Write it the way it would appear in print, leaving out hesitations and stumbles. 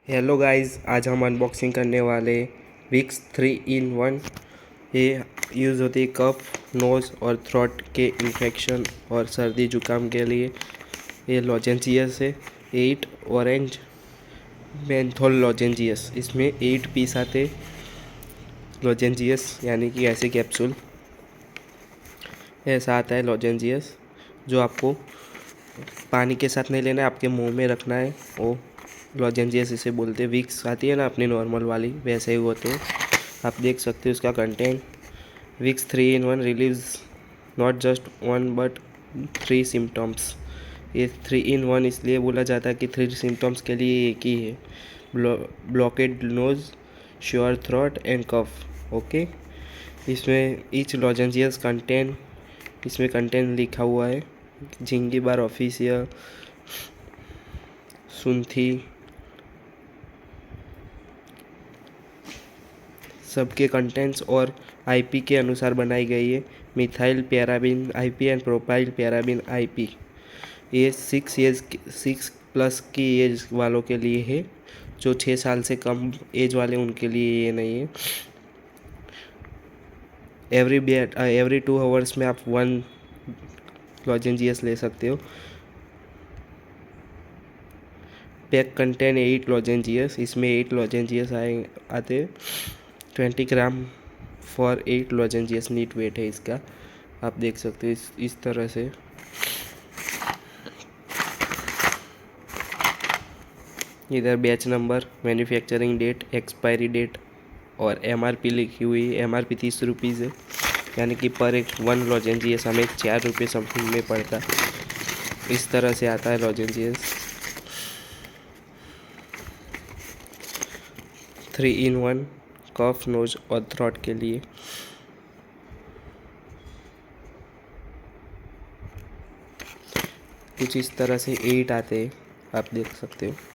Hello guys, आज हम unboxing करने वाले विक्स 3 in 1। ये यूज़ होती है कफ, नोज़ और थ्रोट के इन्फेक्शन और सर्दी जुकाम के लिए। ये लॉजेंजियस है 8 ऑरेंज मेंथोल लॉजेंजियस। इसमें 8 पीस आते लॉजेंजियस, यानी कि ऐसे कैप्सूल ऐसा आता है लॉजेंजियस, जो आपको पानी के साथ नहीं लेना है, आपके मुंह में रखना है। वो लॉजेंजियस इसे बोलते हैं। विक्स आती है ना अपनी नॉर्मल वाली, वैसे ही होते हैं। आप देख सकते हो उसका content. Vicks 3 in 1 relieves not just one but 3 symptoms. ये 3 in 1 इसलिए बोला जाता है कि 3 सिम्टम्स के लिए एक ही है, blocked nose, sore throat and cough. Okay, इसमें ईच लॉजेंजियस कंटेंट, इसमें कंटेंट लिखा हुआ है। जिंगी बार ऑफिशियल, सुंथी, सबके कंटेंट्स और आईपी के अनुसार बनाई गई है। Methyl paraben IP and propyl paraben IP. ये 6 प्लस की एज वालों के लिए है। जो 6 साल से कम एज वाले उनके लिए ये नहीं है। एवरी 2 आवर्स में आप 1 लॉजेंजियस ले सकते हो। Pack contain 8 लॉजेंजियस। इसमें 8 लॉजेंजियस आते 20 ग्राम फॉर 8 लॉजेंजियस नीट वेट है इसका। आप देख सकते हो इस तरह से। इधर batch number, manufacturing date, expiry date और एमआरपी लिखी हुई है। एमआरपी 30 रुपीज़ है, यानी कि पर एक 1 लॉजेंजियस हमें 4 रुपये समथिंग में पड़ता। इस तरह से आता है लॉजेंजियस 3 in 1 कफ, नोज और थ्रोट के लिए। कुछ इस तरह से 8 आते हैं, आप देख सकते हो।